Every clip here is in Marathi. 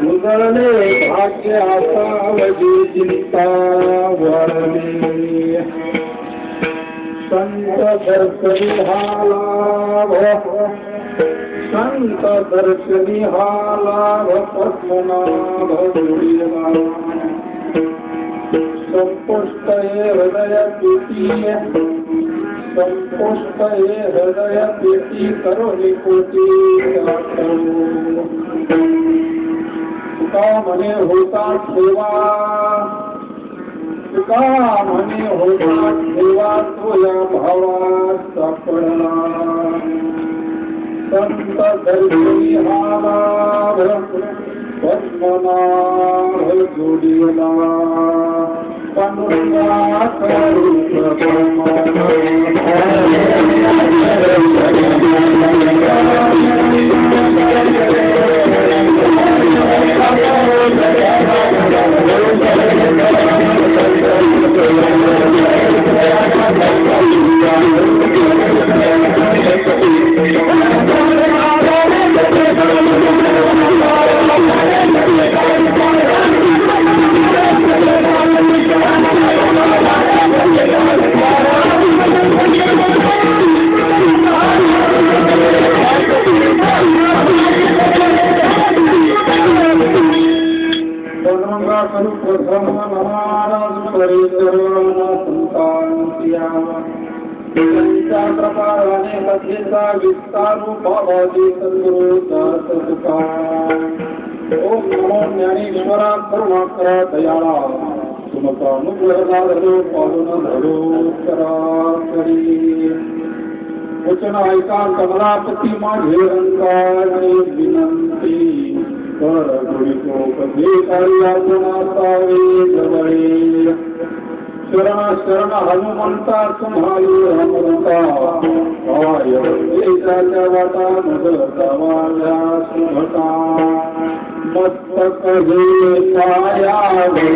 उजळले भाग्य असावजी चिंता वरली संत दर्शनी हा लाभ संत दर्शनी हा लाभ पद्मनाभ जोडीला संपुष्ट हृदय प्रीती संपुष्ट हृदय प्रीती करोनी कोटी तुका म्हणे होता ठेवा तुका म्हणे होता ठेवा तो या भावात सापडला संत दर्शनी हा लाभ पद्मनाभ जोडीला पांडुरंगाच रूप विस्तारू बाबाजी सद्गुरूचा सत्का ओम नमो ज्ञानेश्वरा करुणाकरा दयाळा तुमचा अनुग्रह धरो पालून धरो करा करी वचन ऐका कमलापती माझे रंगाने विनंती कर गुरुको कधी काही अर्पणासावे जवळे शरण शरण हनुमंता तुम्हारी हनुमंता काय देशाच्या वाटा नगरवाल्या सुभटा मस्तक हे पायावे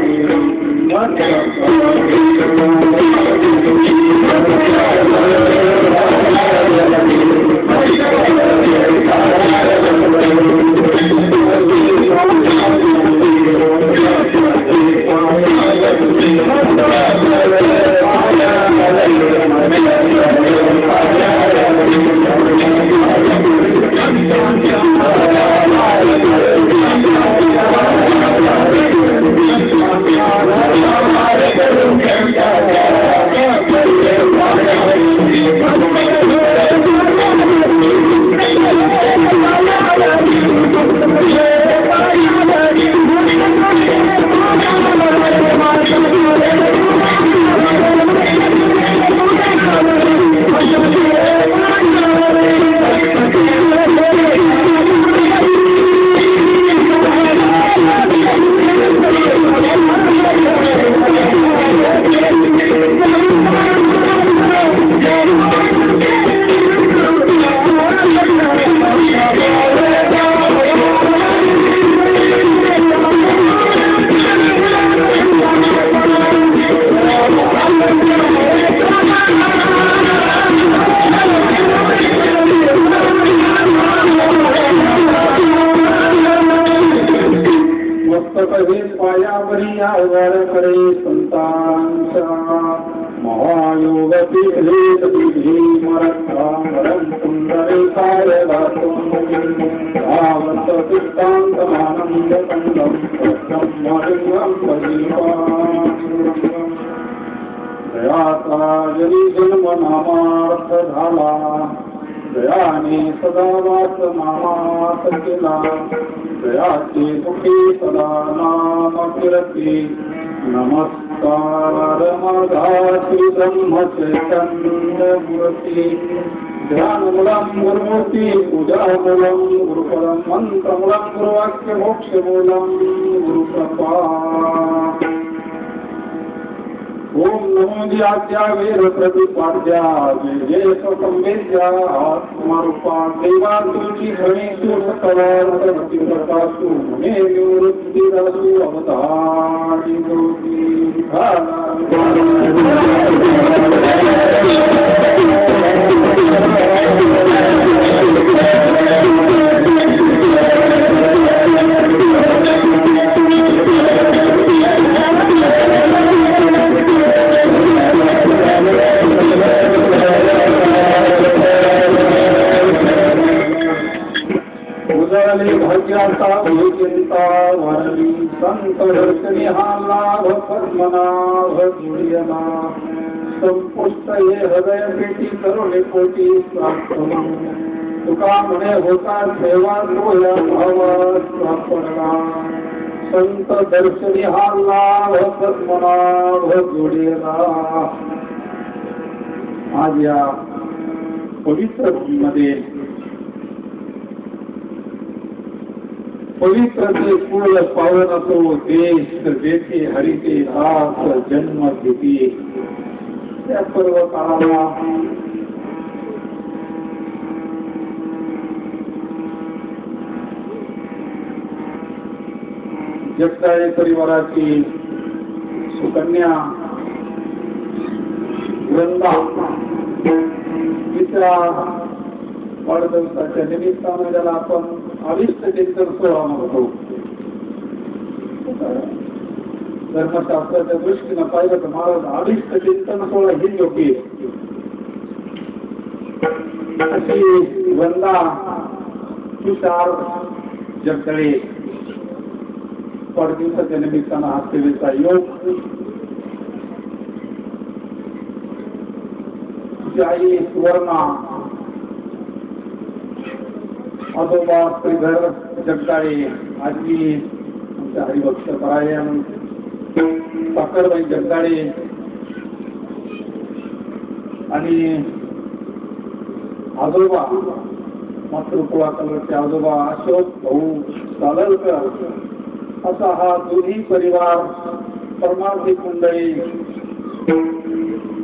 जन्मनामार्थ झाला दयाने सदा वाच नामात केला दयाचे सुखी सदा नाम कीर्ती नमस्कार माझा श्री ब्रह्म चैतन्य मूर्ती ध्यानमूलं गुरुमूर्ती पूजामूलं गुरुपदं मंत्रमूलं गुरुवाक्य मोक्षमूलं गुरुकृपा ओम नमो ज्ञात्या वेद प्रतिपाद्या जय संवेद्या आत्मरूपा देवा तुझी गणेशु सकलार्थ प्रतिप्रकाशु मे निवृत्ती रसु अवतारी ज्योती मिळाले भाग्याचा चिंता वारली संत दर्शनी हा लाभ पद्मनाभ जुळियला संपुष्ट हे हृदय पेटी करुणे पोटी सापडला तुका म्हणे होता सेवा तोया भावा सापडला संत दर्शनी हा लाभ पद्मनाभ जुळियला. आज या पवित्र भूमीमध्ये पवित्र ते कुळ पावन असो देश जेथे हरिते दास जन्म घेते त्या सर्व काळाला जगदाळे परिवाराची सुकन्या वृंदा तिच्या वाढदिवसाच्या निमित्तानं ज्याला आपण अविष्ट चिंतन सोहळा म्हणतो. धर्मशास्त्राच्या दृष्टीनं पाहिलं तर महाराज अविष्ट चिंतन सोहळा ही योग्य अशी वंदा तुषार जगदळे वाढदिवसाच्या निमित्तानं हा सेवेचा योग. आई सुवर्णा आजोबा श्रीधर जगदाळे आजी आमच्या हरिभक्त परायण साखरबाई जगदाळे आणि आजोबा मातृकुळाकलचे आजोबा अशोक भाऊ सालरकर असा हा दोन्ही परिवार परमार्थिक मंडळी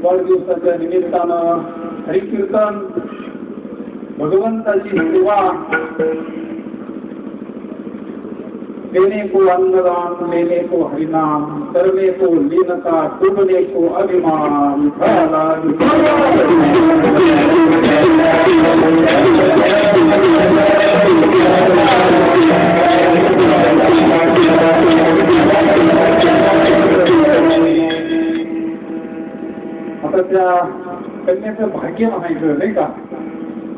वाढदिवसाच्या निमित्तानं हरिकीर्तन भगवंताची सेवा देने को अन्नदान लेने को हरिनाम करने को लीनता टूटने को अभिमान आता त्या कन्याचं भाग्य म्हणायचं नाही का.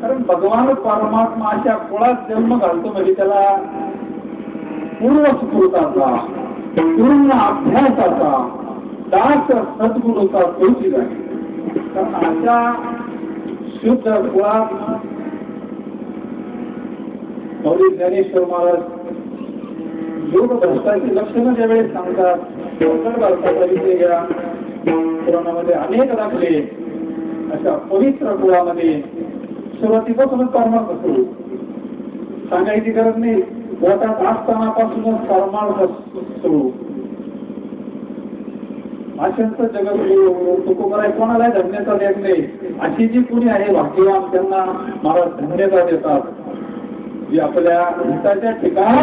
कारण भगवान परमात्मा अशा कुळात जन्म घालतो म्हणजे त्याला पूर्ण सुकृताचा पूर्ण अभ्यासाचा दास सद्गुरूचा कौशिक आहे. कारण अशा शुद्ध कुळात गौरी ज्ञानेश्वर महाराज योग भ्रष्टाची लक्षणं ज्यावेळेस सांगतात उत्तर भारताच्या या पुराणामध्ये अनेक दाखले अशा पवित्र कुळामध्ये सुरुवातीपासूनच परमाळ असतो. सांगायची गरज नाही. पोटात असतानापासूनच परमाळ सुरू. अशांचं जगत तुकोबराय कोणाला धन्यता देत नाही. अशी जी कुणी आहे भाग्यवान त्यांना महाराज धन्यता देतात. जी आपल्या हिताच्या ठिकाणी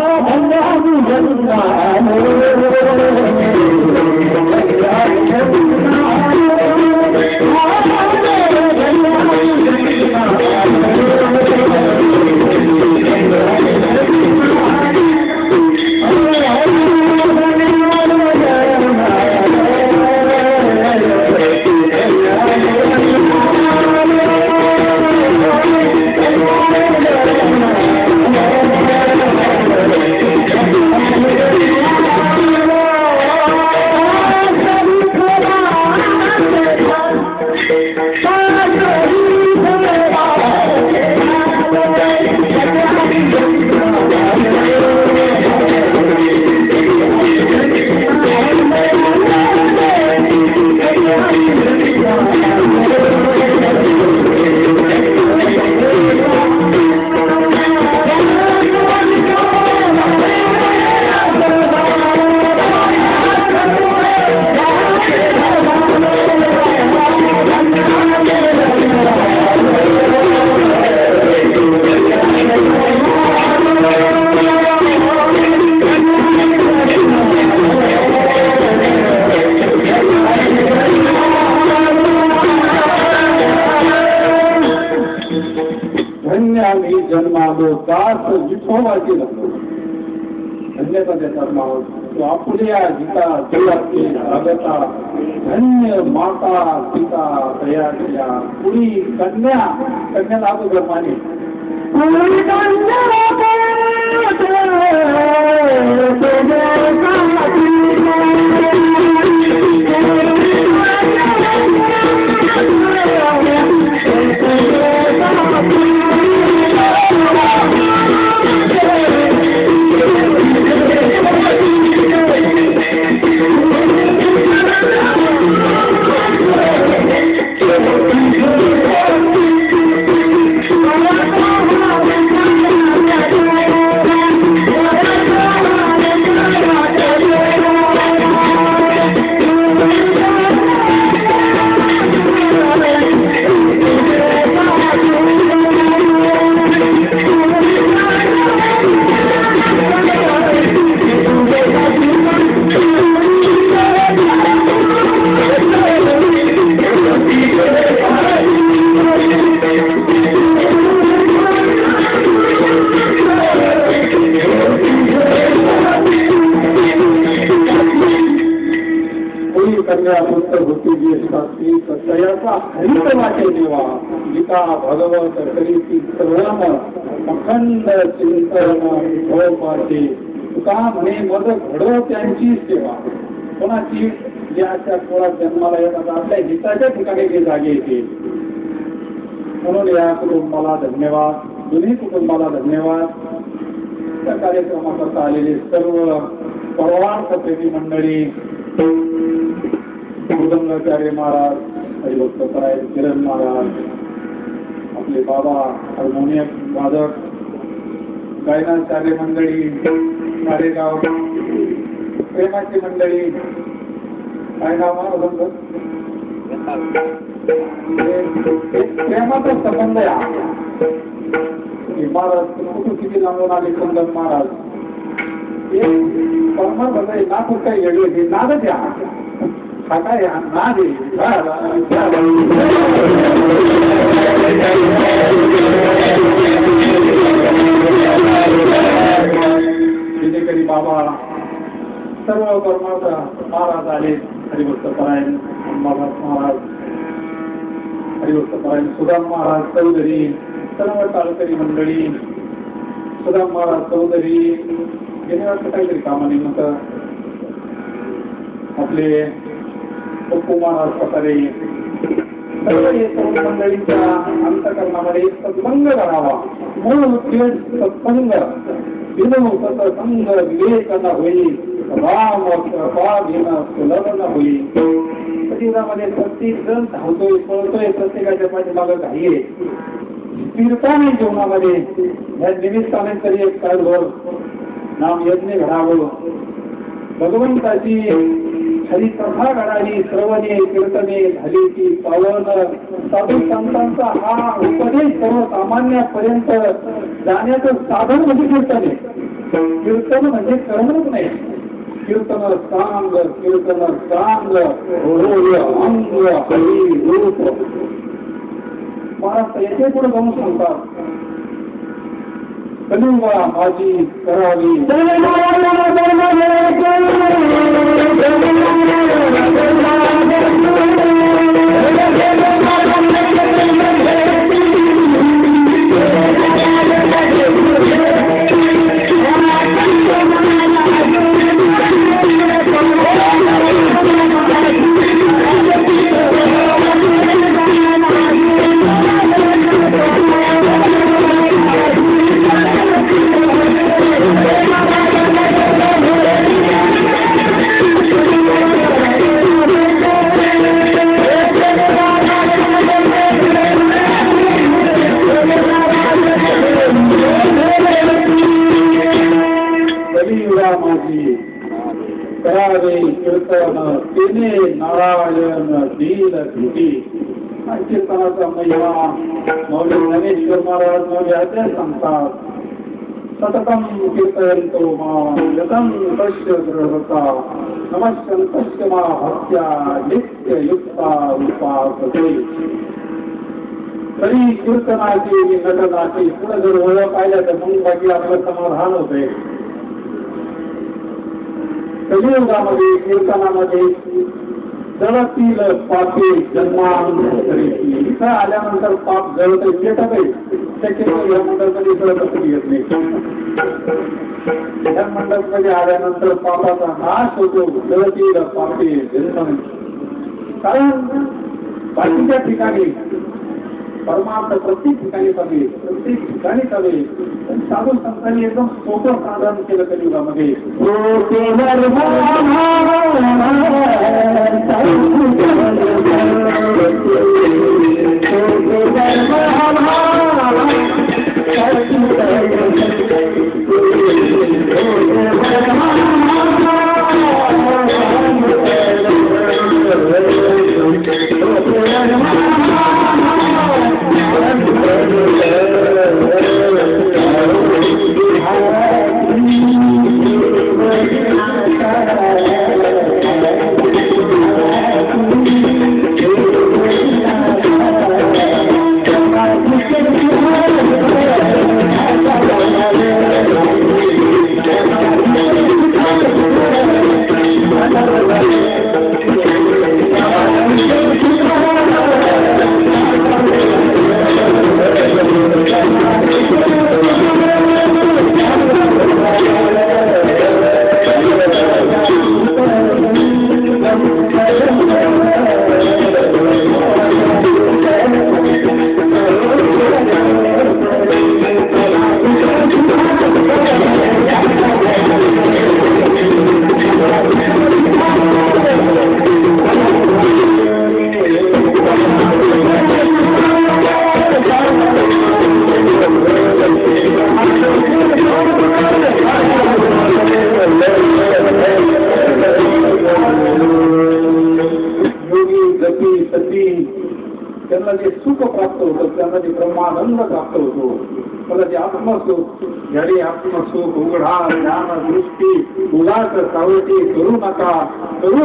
जन्मालो दास विठोबाची लागतो. धन्यता देतात माणूस. तो आपल्या गीता देवाची भगता धन्य माता पिता दयाच्या पुरी कन्याला अगोदर माने पुण्या पुत्र होती जी शास्त्री तयाचा हरित वाटे देवा गीता भगवत करीती सर्वम अखंड चिंतन भवपाते तुका म्हणे मज घडव त्यांची सेवा कोणाची ज्याच्या कुळात जन्माला येतात आपल्या हिताच्या ठिकाणी ते जागे येते म्हणून या कुटुंबाला धन्यवाद दोन्ही कुटुंबाला धन्यवाद त्या कार्यक्रमाकरता आलेले सर्व परवार्थ प्रेमी मंडळी मृदंगाचार्य महाराज हरिभक्त पराय किरण महाराज आपले बाबा हार्मोनियम वादक गायनाचार्य मंडळी कारेगाव प्रेमाची मंडळी काय नाव महाराज प्रेमाचा संबंध आहे महाराज कुठून किती लांबून आले चंदन महाराज परमार म्हणजे नाथ काय वेगळे हे नादच या हा काय नाद आहे बाबा सर्व परमार्थ महाराज आले हरिभक्त परायण महाराज हरिभक्त परायण सुदाम महाराज चौधरी सर्व टाळकरी मंडळी सुदाम महाराज चौधरी गेल्या वर्षी काहीतरी कामानिमित्त आपले पप्पू महाराज पतारे सर्व हे सर्व मंडळींच्या अंतकरणामध्ये सत्संग करावा मूळ उद्देश सत्संग सत्संग विवेकन होईल राम कृपा घेण सुलभ न होईल शरीरामध्ये प्रत्येक जण धावतोय पळतोय प्रत्येकाच्या पाठीमागे घाई आहे स्थिरता नाही जीवनामध्ये या निमित्ताने तरी एक काळभर नाम यज्ञ घडावं भगवंताची हरिकथा घडावी श्रवणे कीर्तने झाली ती पावन साधू संतांचा हा उपदेश सर्वसामान्यापर्यंत जाण्याचं साधन म्हणजे कीर्तन आहे कीर्तन म्हणजे करमणूक नाही कीर्तन सांग अंग हरी रूप महाराज याचे पुढे जाऊन सांगतात कलिंगा माझी करावी करावे कीर्तन तिने नारायण दीन धुटी कीर्तनाचा महिमा मौली ज्ञानेश्वर महाराज मौली सांगतात सततम कीर्तयंतो मां यतं तस्य दृढता नमस्कंतस्य मा भक्त्या नित्य युक्ता उपासते तरी कीर्तनाची नटनाची पुढे जर ओळख पाहिलं तर मग बाकी आपलं समाधान होते कलियुगामध्ये कीर्तनामध्ये जळतील पापे जन्मांतरीची इथं आल्यानंतर पाप जळत येतात त्याच्यामुळे या मंडळमध्ये जळत येत नाही या मंडळमध्ये आल्यानंतर पापाचा नाश होतो जळतील पापे जन्म कारण बाकीच्या ठिकाणी परमार्थ प्रत्येक ठिकाणी चालेल प्रत्येक ठिकाणी चालेल पण साधू संतांनी एकदम सोपं साधन केलं कलियुगामध्ये त्यांना जे सुख प्राप्त होतं, त्यांना जे ब्रह्मानंद प्राप्त होतो, मला जे आत्मसुख, जरी आत्मसुख उघडा ज्ञान दृष्टी उदास सावटी करू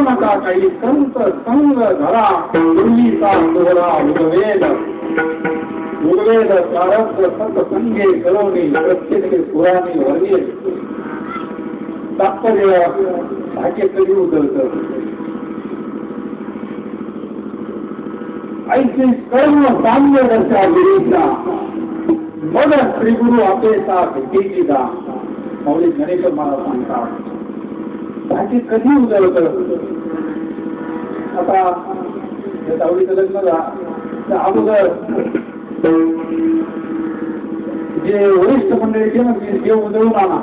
नका काही संत संग घरा पूर्वीचा सोहळा उगवेद प्रारब्ध सत्संगे करोनी प्रत्येक पुराणी वर्गे. तात्पर्य भाग्य कधी उतरतं. ऐसी कर्म साम्य दर्शा विरेचा मग श्री गुरु अपेसा भेटीची दा. माऊली ज्ञानेश्वर महाराज सांगतात भाग्य कधी उतरतं. आता या तावडीचं लग्न झालं अगोदर जे वरिष्ठ मंडळीचे ना ते उजळून आणा.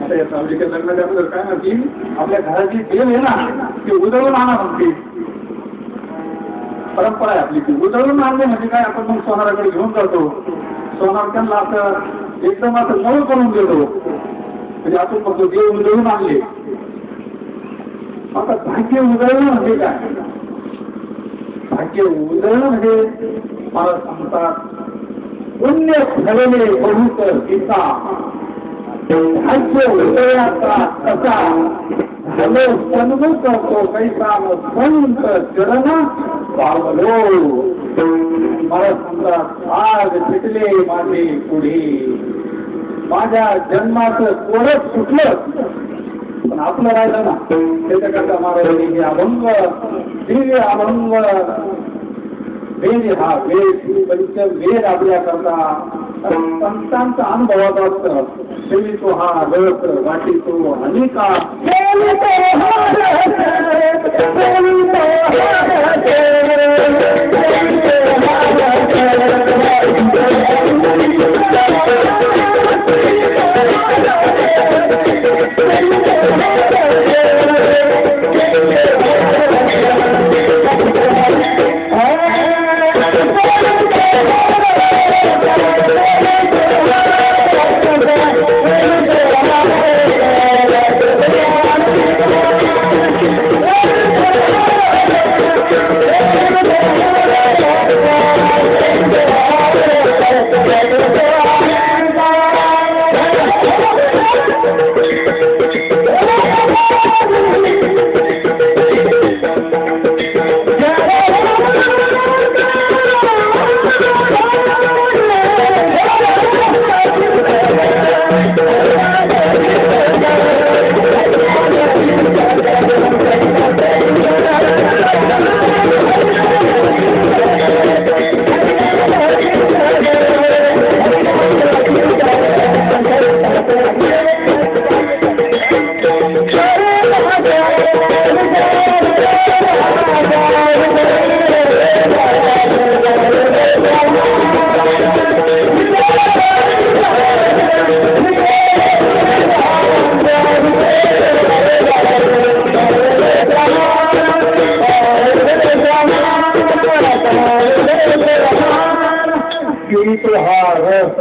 आता या तावडीच्या लग्नाच्या अगोदर काय म्हणतील, आपल्या घराची देव आहे ना ते उजळून आणा म्हणतील. परंपरा आहे आपली ती. उजळून आणले म्हणजे काय, आपण मग सोनाराकडे घेऊन जातो. सोनार त्यांना असं एकदम असं नळ करून देतो, म्हणजे आपण मग देव उजळून आणले. आता भाग्य उजळणं म्हणजे काय, भाग्य उजळणं म्हणजे मला सांगतात पुण्य झालेले बहुत गीता भाग्य उजळण्याचा कसा झालो सन्मुख करतो कैसा संत चरण पावलो. मला सांगतात आज फिटले माझे पुढे, माझ्या जन्माचं कोडच सुटलं पण आपलं राहिलं ना. त्याच्याकरता महाराजांनी हे अभंग दिव्य अभंग वेद हा वेद पंच वेद आपल्या करता संतांचा अनुभवाचा असतं. शेवी तो हा रस वाटी तो अनिका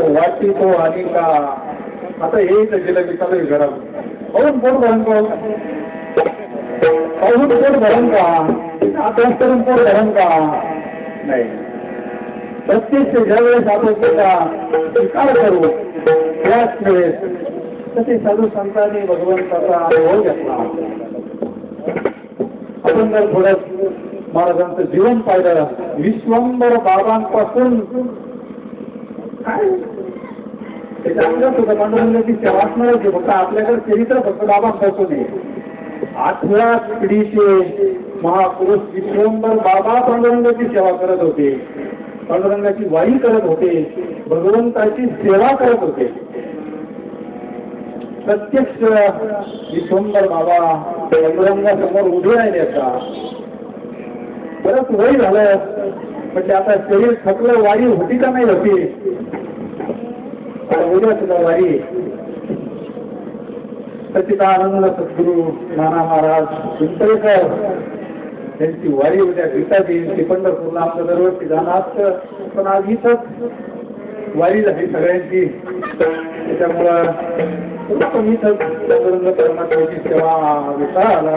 वाटी तो अनिका. आता हे जिलेबी चालू आहे गरम. पाहून पोट भरण का, पाहून पोट भरण का, अभ्यास करून पोट भरण का नाही. प्रत्येक ज्यावेळेस आपण त्याचा स्वीकार करू त्याच वेळेस तसे साधू संतांनी भगवंताचा अनुभव घेतला. आपण जर थोडं महाराजांचं जीवन पाहिलं, विश्वंभर बाबांपासून काय त्याच्या अंगात होतं पांडुरंगाची सेवा असणार होती. फक्त आपल्याकडे चरित्र फक्त बाबांपासून आहे. 8व्या पिढीचे महापुरुष विश्वंभर बाबा पांडुरंगाची सेवा करत होते, पांडुरंगाची वाई करत होते, भगवंताची सेवा करत होते. प्रत्यक्ष विश्वंभर बाबा पांडुरंगासमोर उभे राहिले. आता बरंच वय झालं म्हणजे आता शरीर थकलं, वारी होती का नाही होती. उद्या सुद्धा वारी सच्चिदानंद सद्गुरू नाना महाराज चिंतळेकर त्यांची वारी उद्या गीताची येईल. पंढरपूरला आमचं दरवर्षी जाणं असतं, पण आज इथंच वारी झाली सगळ्यांची. त्याच्यामुळं तुम्ही तर पांडुरंग परमात्म्याची सेवा विठाला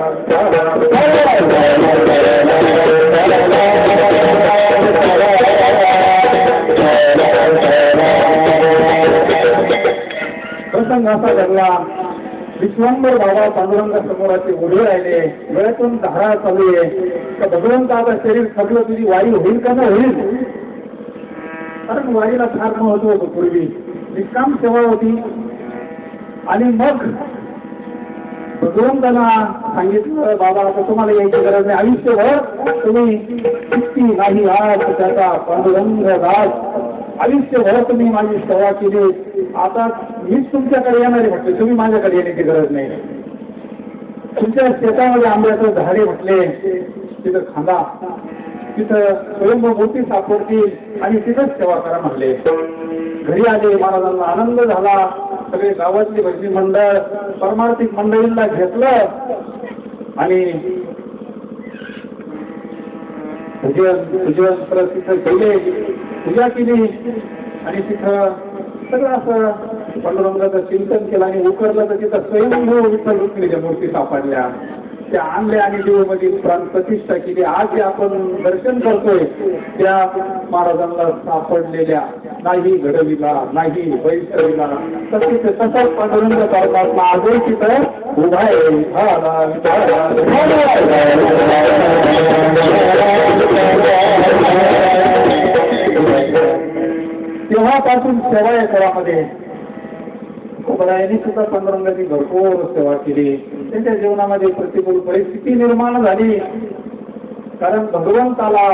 प्रसंग असा घडला. विश्वंभर बाबा पांडुरंग समोराचे उभे राहिले. वेळेतून धारा चालू आहे तर भगवंत आता शरीर थकलं, तुझी वारी होईल का नाही होईल? कारण वारीला फार महत्व होतं पूर्वी, निष्काम सेवा होती. आणि मग भगवंतांना सांगितलं, बाबा आता तुम्हाला यायची गरज नाही, आयुष्यभर तुम्ही किती नाही आज त्याचा पांडुरंग दास, आयुष्यभर तुम्ही माझी सेवा केली, आता मीच तुमच्याकडे येणार आहे म्हटले, तुम्ही माझ्याकडे येण्याची गरज नाही. तुमच्या शेतामध्ये आंब्याचं झाडे म्हटले, तिथं खांदा, तिथं स्वयंभू मूर्ती सापडतील आणि तिथंच सेवा करा म्हटले. घरी आले, महाराजांना आनंद झाला. सगळे गावातली भजनी मंडळ परमार्थिक मंडळींना घेतलं आणि पूजन परत तिथं गेले, पूजा केली आणि तिथं सगळं असं पांडुरंगाचं चिंतन केलं आणि उकरलं तर तिथं स्वयंभू विठ्ठल रुक्मिणीच्या मूर्ती सापडल्या. त्या आणल्या आणि देऊमध्ये प्राण प्रतिष्ठा केली. आज जे आपण दर्शन करतोय त्या महाराजांना सापडलेल्या नाही घडविला, नाही वैष्णवीला, तसाच पांडुरंग परमात्मा आजही तिथं उभा आहे. तेव्हापासून सेवा या घरामध्ये यांनी सुद्धा पांडुरंगाची भरपूर सेवा केली. त्यांच्या जीवनामध्ये प्रतिकूल परिस्थिती निर्माण झाली, कारण भगवंताला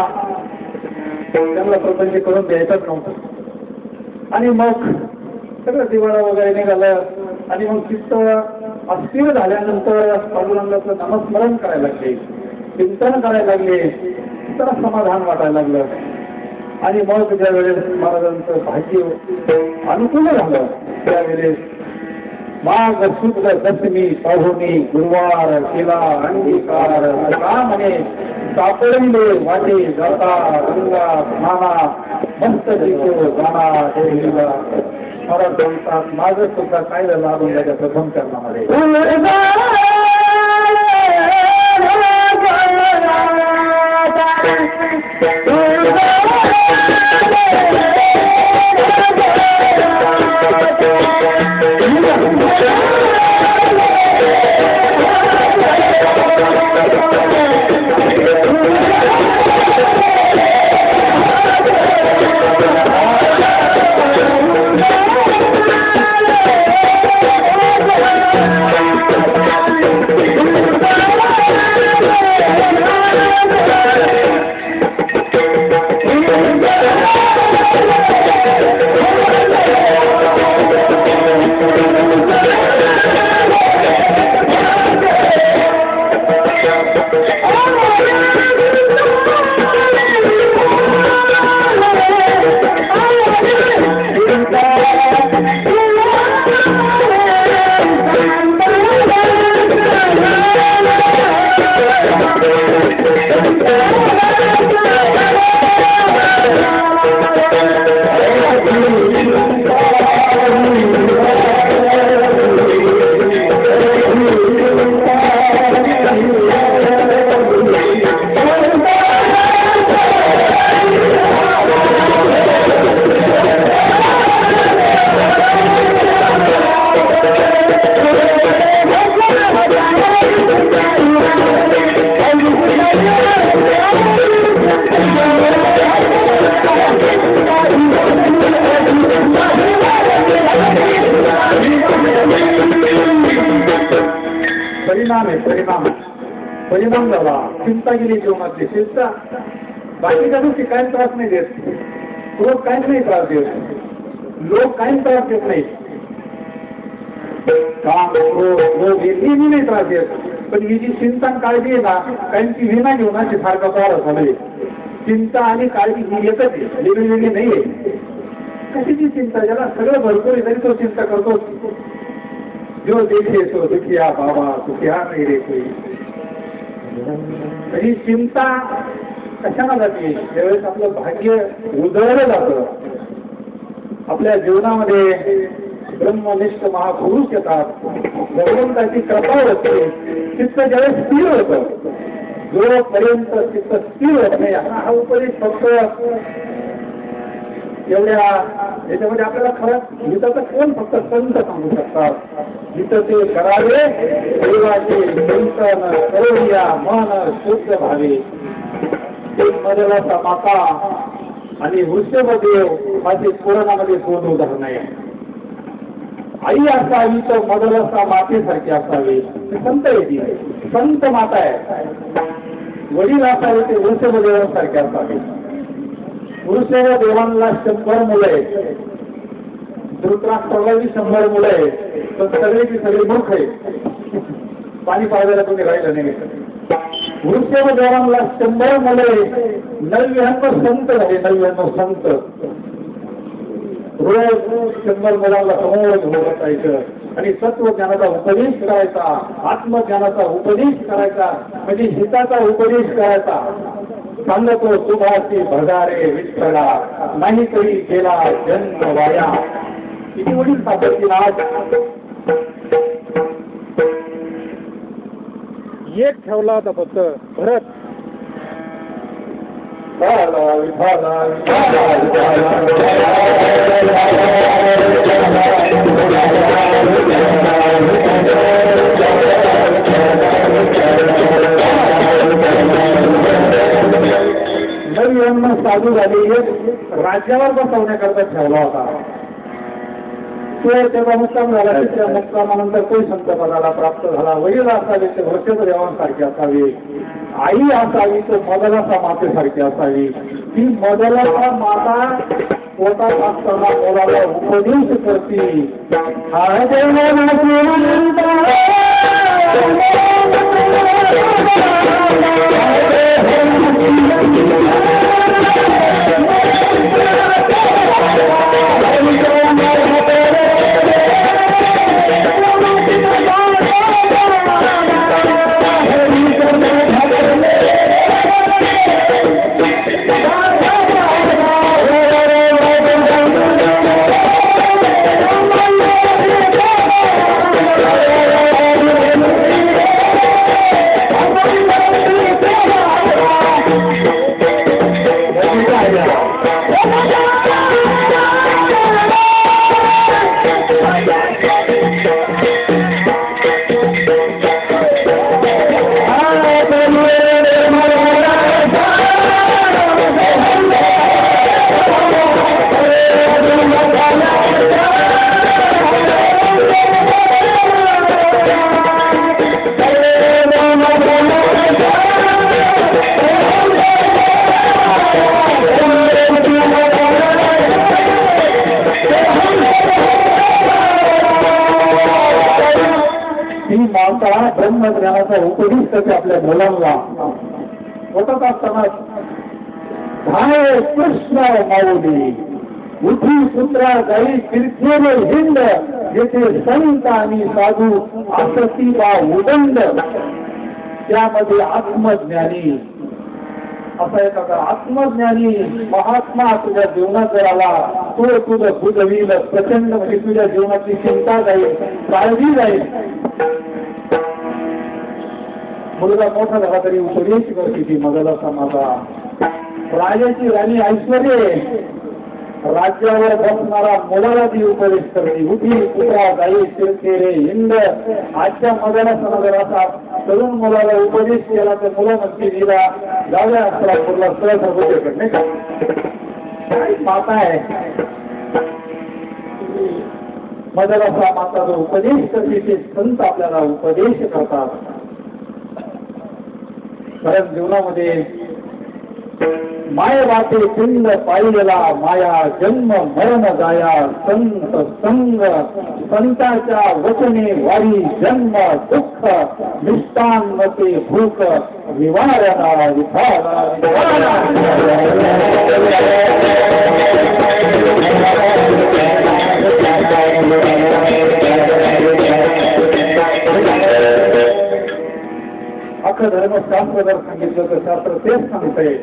त्यांना प्रपंच करून द्यायचंच नव्हतं. आणि मग सगळं दिवाळा वगैरे निघालं आणि मग चित्त अस्थिर झाल्यानंतर पांडुरंगाचं नामस्मरण करायला लागले, चिंतन करायला लागले, तर समाधान वाटायला लागलं. आणि मग ज्या वेळेस महाराजांचं भाग्य अनुकूल झालं त्यावेळेस माघ शुद्ध दशमी पाहुणी गुरुवार केला अंगीकार का म्हणे सापडले वाटे जाता गंगा नाना मस्त दिसो जाना देवीला. मला सांगतात माझं सुद्धा काय झालं अरुंदाच्या प्रथम चरणामध्ये. परिणाम झाला. चिंता गेली जीवनातली. चिंता बाकीच्या गोष्टी काय त्रास नाही देत, रोग काहीच नाही त्रास देत, लोक काहीच त्रास देत नाही, काम रोग हे नेहमी नाही त्रास देत. पण ही जी चिंता काळजी आहे ना, काहींची विना जीवनाची सारखा फार झालंय. चिंता आणि काळजी ही एकच आहे, वेगळी नाहीये. कशाची चिंता? ज्याला सगळं भरपूर आहे तरी तो चिंता करतो. जो देखे सो दुखिया बाबा दुखिया नाही रे कोई. ही चिंता कशाला जाते? ज्यावेळेस आपलं भाग्य उजळलं जातं, आपल्या जीवनामध्ये ब्रह्मनिष्ठ महापुरुष येतात, भगवंताची कृपा होते, चित्त ज्यावेळेस स्थिर होतं. जोपर्यंत चित्त स्थिर होत नाही हा उपदेश फक्त एवढ्या याच्यामध्ये आपल्याला खरं गीता तर कोण फक्त संत सांगू शकतात. गीता ते करावे देवाचे चिंतन करूया मन शुद्ध व्हावे. एक मदलाचा माता आणि वृषभदेव माझे पुराणामध्ये दोन उदाहरण आहे. आई असावी तर मदलाचा मातेसारखी असावी, संत आहे ती, संत माता आहे. वडील असावे ते वृषभदेवांसारखे असावे. वृषभदेवांना 100 मुलं आहेत, धृतराष्ट्रालाही 100 मुलं आहेत, पण सगळेची सगळे मूर्ख आहेत. पाणी पाजायला कोणी राहिलं नाही. वृषभदेवांना 100 मुलं आहेत, 99 संत झाले. 99 संत रोज 100 मुलांना समोर घेऊन बसायचं आणि तत्वज्ञानाचा उपदेश करायचा, आत्मज्ञानाचा उपदेश करायचा, म्हणजे हिताचा उपदेश करायचा. सांगतो सुभाषी भगारे विठ्ठला, नाही तरी केला जन्म वाया. किती वडील सापडतील आज. एक ठेवला होता फक्त भरत. साधू झाले, राज्यावर बसवण्याकरता ठेवला होता. त्याचा मुक्काम झाला, त्या मुक्कामानंतर तो संत पदाला प्राप्त झाला. वडील असावे ते वृषभदेवांसारखे असावे, आई असावी तर मदलाचा मातेसारखी असावी. ती मदलाचा माता पोटात असताना मुलाला उपदेश करते. ब्रह्मज्ञानाचा उपदेश करते आपल्या मुलांना. होतच असताना धाय कृष्ण माऊली उठी पुत्रा जाई कीर्तीने हिंद, जेथे संत आणि साधू आसती वा उदंड, त्यामध्ये आत्मज्ञानी असा एक आत्मज्ञानी महात्मा तुझ्या जीवनात जर आला, तो तुझं बुजवील प्रचंड, म्हणजे तुझ्या जीवनातली चिंता जाईल, काळजी जाईल. मुलगा मोठा झाला तरी उपदेश करते ती मदलाचा माता. राजाची राणी ऐश्वर्य, राज्यावर बसणारा मुलाला ती उपदेश करते. उठी पुत्रा जाई फिरते रे हिंद. आजच्या मदलाचा जर असा तरुण मुलाला उपदेश केला तर मुलं नक्की दिला जाव्या असला मुला सहज नाही का. माता आहे मदलाचा माता जो उपदेश करते ते संत आपल्याला उपदेश करतात. कारण जीवनामध्ये माय वाटे पिंड पाहिलेला माया जन्म मरण जाया, संत संग संताच्या वचने वारी जन्म दुःख निष्ठांमते भूक निवारणा विधाना. अख्खं धर्मशास्त्र जर सांगितलं तर शास्त्र तेच सांगतंय.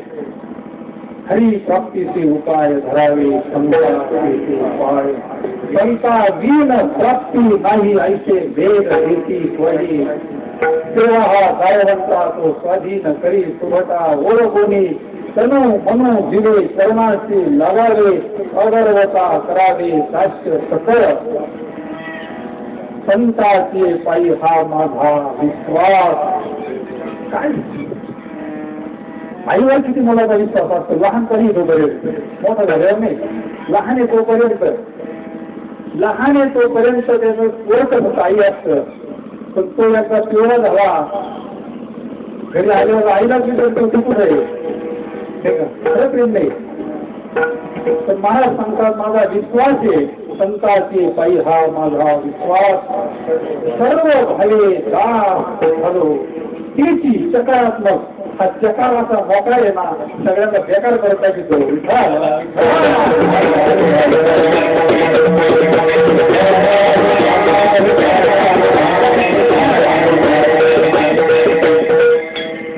हरी प्राप्तीचे उपाय धरावे, संताचे उपाय संता वीण प्राप्ती नाही ऐसे वेद घेती स्वही तेव्हा हा गायवंता तो स्वाधीन करी सुभटा ओळखोनी तनु मनो जिवे चरणाशी लागावे अगर्वता करावे साक्ष्य सकळ संताचे पायी हा माझा विश्वास. काय आईवर किती मुलाचा विश्वास असतो लहानपणी तोपर्यंत, मोठा झाल्यावर नाही. लहान आहे तोपर्यंत त्याचं ओळखत होतं आई असतं, पण तो याचा पिवळा झाला घरी आल्यावर आईलाच विचारतो तू कुठे आहे, खरं प्रेम नाही. पण महाराज सांगतात माझा विश्वास आहे संताचे पायी हा माझा विश्वास सर्व भावे झालो तिची सकारात्मक हा चकाराचा मोकार आहे ना सगळ्यांना बेकार करता येतो.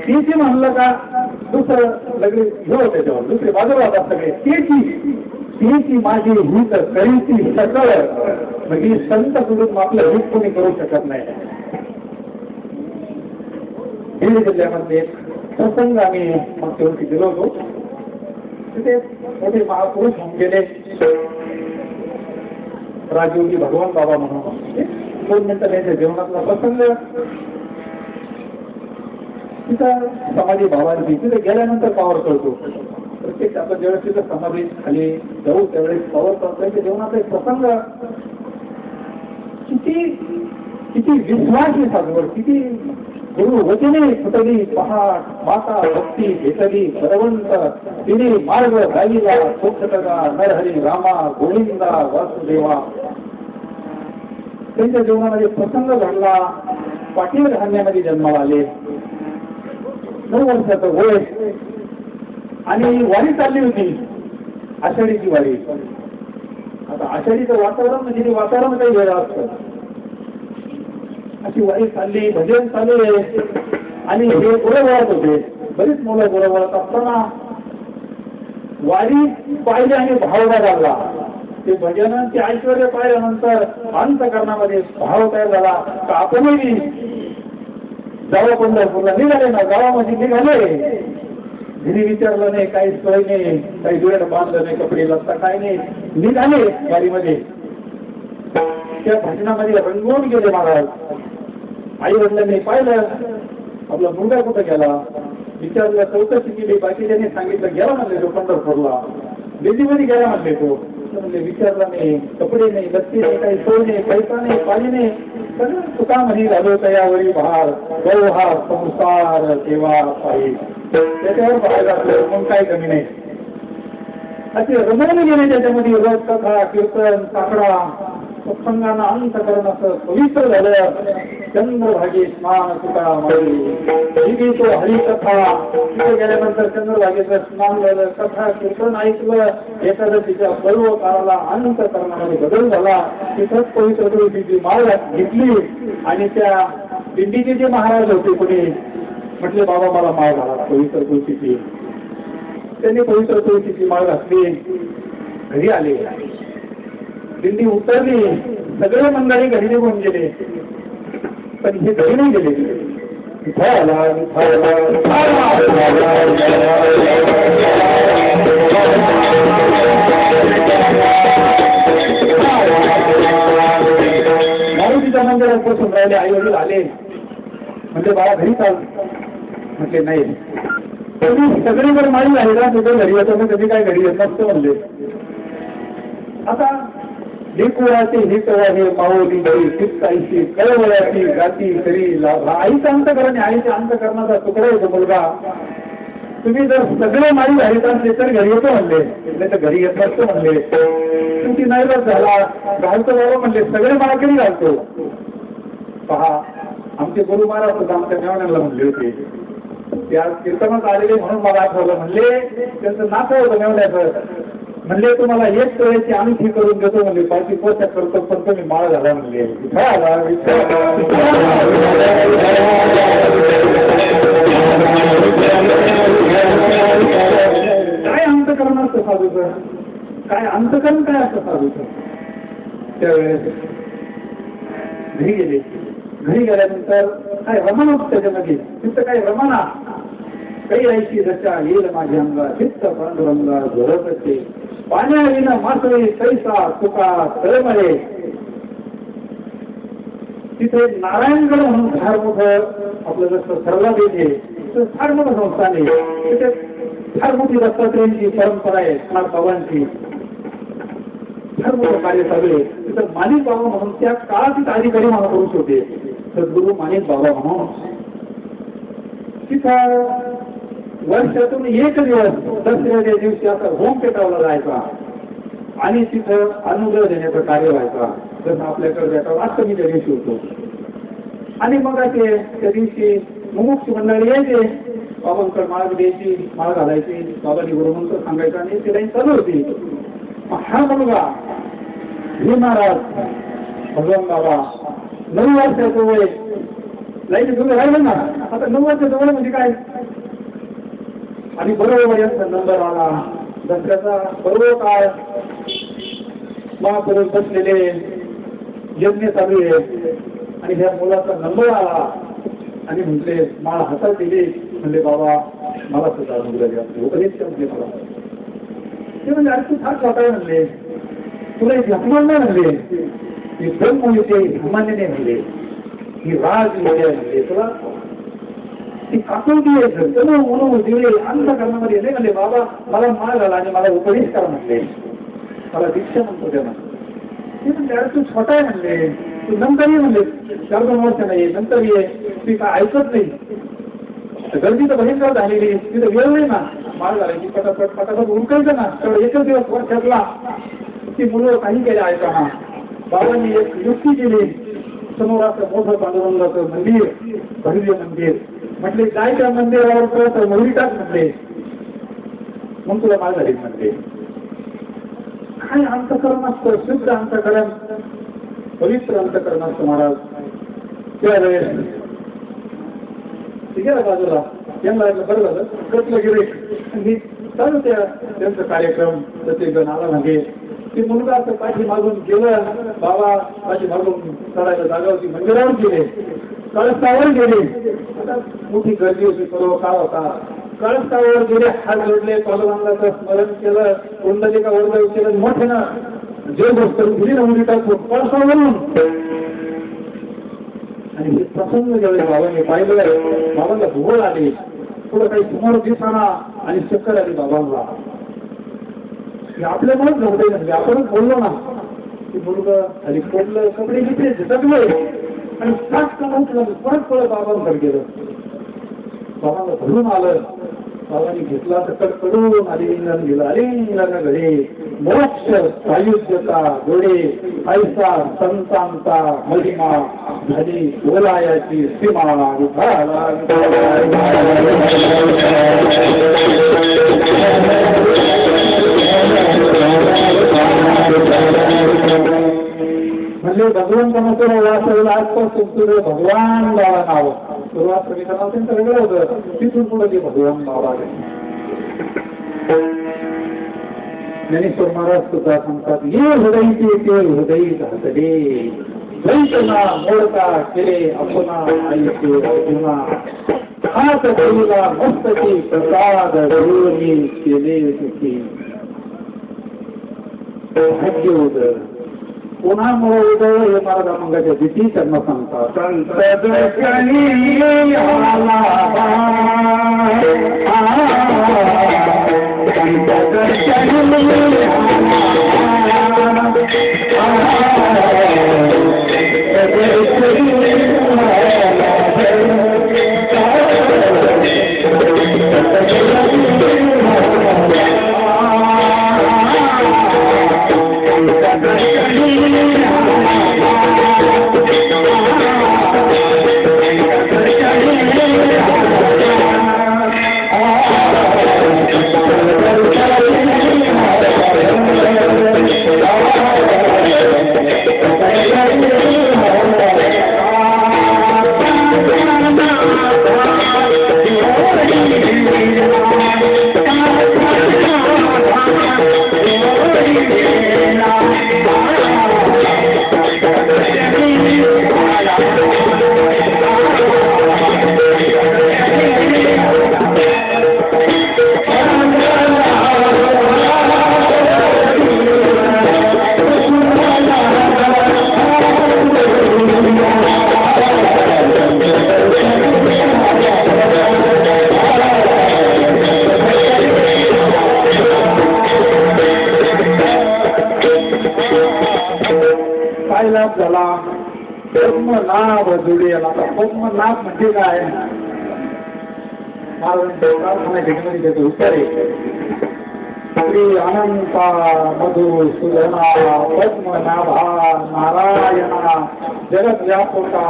तिची म्हणलं का दुसरं लगेच हे होते त्याच्यावर दुसरे बाजूला होतात सगळे तिची माझी हित करीची सकळ म्हणजे संत सोडून आपलं हित कोणी करू शकत नाही. बीड जिल्ह्यामध्ये प्रसंग आम्ही मागच्या वर्षी गेलो होतो. तिथे मोठे महापुरुष होऊन गेले राजीवजी भगवान बाबा म्हणून 2 मिनिटं त्यांच्या जीवनातला प्रसंग. तिथं समाधी भावांची तिथे गेल्यानंतर पावर कळतो. प्रत्येक आपण ज्यावेळेस तिथं समाधी खाली जाऊ त्यावेळेस पावर कळतो. त्यांच्या जीवनाचा एक प्रसंग किती विश्वास आहे साधवर, किती गुरु वचने फुटली पहाट माता भक्ती घेतली बरवंत तिने मार्ग गाईला सोपटगा नरहरी रामा गोविंदा वासुदेवा. त्यांच्या जीवनामध्ये प्रसंग घडला. पाटील धान्यामध्ये जन्माला आले. 9 वर्षाचं वय आणि वारी चालली होती आषाढीची वारी. आता आषाढीचं वातावरण म्हणजे वातावरण काही वेगळं असतं. अशी वारी चालली भजन चालू आहे आणि हे पुढे वळत होते. बरीच मुलं पुढे वळत असताना वारी पाहिले आणि भावगा लागला. ते भजन ते ऐश्वर्य पाहिल्यानंतर अंतकरणामध्ये भाव तयार झाला का आपणही जावं पंढरपूरला निघाले ना. गावामध्ये निघाले घरी विचारलं नाही काही सोय नाही काही दुरेड बांधलं नाही कपडे लत्ता काय नाही निघाले वारीमध्ये. त्या भजनामध्ये रंगवून गेले महाराज. आई वडिलांनी पाहिलं आपला मुलगा कुठं गेला विचारलं चौकशी केली. बाकी त्यांनी सांगितलं गेला म्हणले तो पंढरपूरला दिल्लीमध्ये गेला म्हणले तो. म्हणजे विचारला नाही कपडे नाही लत्ती नाही काही सोय नाही पैसा नाही पाणी नाही सगळं तुका म्हणी झालो तयावरी भार गौ हा संसार सेवा पाहिजे त्याच्यावर पाहायला असलं मग काही कमी नाही. असे रमवून गेले त्याच्यामध्ये रस कथा कीर्तन साकडा सत्संगानं अंतकरणाचं पवित्र झालं. चंद्रभागी स्नान तुका माई तो हरिकथा तिथे गेल्यानंतर चंद्रभागेचं स्नान झालं कथा कीर्तन ऐकलं. एकादशीच्या पर्व काळाला अंतकरणामध्ये बदल झाला. तिथंच पवित्र तुळशीची माळ घेतली आणि त्या दिंडीचे जे महाराज होते कोणी म्हटले बाबा मला माळ घाला पवित्र तुळशीची. त्यांनी पवित्र तुळशीची माळ घातली. घरी आले. दिंडी उतरली. सगळे मंडळी घरी निघून गेले पण हे घरी नाही गेले. मारुतीच्या मंदिरात बसून राहिले. आई वडील आले म्हणजे बाळा घरी चाल म्हटले नाही. तुम्ही सगळे जर माळी आहे ना तुझं घरी येतो कधी काय घरी येत नसतं म्हणले. आता लेकुळाचे हे कवाहे मावली चित्ताईची कळवळ्याची गाती तरी लाभा. आईचं अंतकरण आईच्या अंतकरणाचा तुकडा येतो मुलगा. तुम्ही जर सगळे माळी घालीत असले तर घरी येतो म्हणले नाही तर घरी येत नसतो म्हणले. तुमची नाईलाज झाला घालतो बाबा म्हणले सगळे माळकरी घालतो. पहा आमचे गुरु महाराज सुद्धा आमच्या मेवण्याला म्हणले होते. ते आज कीर्तनात आलेले म्हणून मला आठवलं. म्हणले त्यांचं नातं होतं मेवण्याचं. म्हणले तुम्हाला एक तोळ्याची अंगठी करून देतो म्हणले पाठी पोषक करतो पण तुम्ही माळ झाला म्हणले. काय अंतकरण असतं साधूचं काय अंतकरण काय असतं साधूचं. त्यावेळेस घरी गेले. घरी गेल्यानंतर काय रमण होत त्याच्यामध्ये, तिथं काय रमणा काही ऐशी दशा येईल माझ्या अंगा चित्त पांडुरंगा झोरपते पाण्या विना मासळी कैसा तुका तळमळे. तिथे नारायणगड म्हणून फार मोठं आपलं जसं सरला देते फार मोठं संस्थान आहे. तिथे फार मोठी दत्तात्रेयांची परंपरा आहे, फार बाबांची फार मोठं कार्य चालू आहे. तिथं माणिक बाबा म्हणून त्या काळातील अधिकारी महापुरुष होते, सद्गुरू माणिक बाबा म्हणून. तिथं वर्षातून एक दिवस दसऱ्याच्या दिवशी असा होम पेटवला जायचा आणि तिथं अनुग्रह देण्याचं कार्य व्हायचा, जसं आपल्याकडे भेटावं अष्टमीच्या दिवशी होतो. आणि मग त्या दिवशी मुमुक्ष मंडळी यायचे, बाबांकडे माळ द्यायची, माळ घालायची, बाबांनी गुरुमंत्र सांगायचा आणि ती लाईन चालू होती. हा मुलगा हे महाराज भगवान बाबा 9 वर्षाचं वय, लाईन तुम्ही राहिलं ना, आता 9 वर्षाचं वय म्हणजे काय. आणि बरोबर यांचा नंबर आला दसऱ्याचा, बरोबर काळ महापुरुष बसलेले यज्ञ चालू आहे आणि ह्या मुलाचा नंबर आला आणि म्हटले माळ हातात दिली, म्हणले बाबा मला सुद्धा अनुग्रह द्या, उपदेश म्हटले मला. ते म्हणजे अरे तू फार छोटा आहे म्हणले, तुला एक लक्ष्मण नाही म्हणले, ही ब्रह्म येते सामान्य नाही म्हणले, ही राज येते म्हणले, तुला ती काकुंती आहे म्हणून दिले अंतकरणामध्ये नाही म्हणले. बाबा मला माळ झाला आणि मला उपदेश करा म्हणले, मला दीक्षा म्हणतो त्यांना. ते म्हणजे अरे तू छोटा आहे म्हणले, तू नंतर ये म्हणले, 4-2 वर्ष नाही नंतर ये, ती काय ऐकत नाही. गर्दी तर भयंकर झालेली, तिथं वेळ नाही ना माळ घालायची, पटापट पटापट उरकायचं ना, तेवढं एकच दिवस वर्षातला. ती मुलं काही केल्या ऐकाना. बाबांनी एक युक्ती केली, समोर असं मोठं पांडुरंगाचं मंदिर, भव्य मंदिर, म्हटले काय त्या मंदिरावर तर मयुरी टाक म्हटले, मग तुला माळ घालीत म्हटले. काय अंतकरण असतं, शुद्ध अंतकरण, पवित्र अंतकरण असतं महाराज. त्यावेळेस गेला बाजूला, यांना बरं झालं कसलं गेले आणि चालू त्यांचा कार्यक्रम. प्रत्येक आला म्हणजे ते मुलगा असं पाठी मागून गेलं, बाबा पाठी मागून चढायला जागा होती, मंदिरावर गेले, कळसावर गेले. आता मोठी गर्दी होती, सर्व काळ होता. कळसावर गेले, हात जोडले, पांडुरंगाचं स्मरण केलं, कुंडलिका वर्ग केलं, मोठ्यानं जे गोष्ट दिली ना मुली टाकून कळसावरून. आणि हे प्रसंग ज्यावेळेस बाबांनी पाहिलं, बाबांना भूगोल आली, थोडं काही समोर दिसताना आणि चक्कर आली बाबांना. आपल्यामुळेच नव्हते म्हणजे आपणच बोललो ना, की मुलगा खाली पडलं, कपडे घेतले, झटकले आणि फास्ट उठलं, परत पळत बाबांकडे गेलं. बाबांना धरून आलं, बाबांनी घेतला तर कडकडून आलिंगन गेलं. आलिंगन घडे मोक्ष सायुज्यता गोडे ऐसा संतांचा महिमा झाली बोलायाची सीमा उठाला. म्हणजे भगवंताचं वाचवलं आजपासून तुझं भगवान बाबा नाव सुरुवात समीकरण त्यांचं वेगळं होतं, तिथून पुढे ते भगवान बाबा. ज्ञानेश्वर महाराज सुद्धा सांगतात, ये हृदयचे ते हृदय घातले, द्वैतना मोडता केले अपना आयुष्य अर्जुना, हात देवीला मस्तकी प्रसाद गुरुनी केले सुखी. भाग्य उदय कोणामुळे उदय हे महाराज मंगाच्या भीती त्यांना सांगतात. संत दर्शनी आला, संत दर्शनी पद्मनाभ जोडेला. आता पद्मनाभ म्हणजे काय? महाराजांच्या उत्तर आहे श्री अनंता मधुसूदना पद्मनाभा नारायणा जगत व्यापका.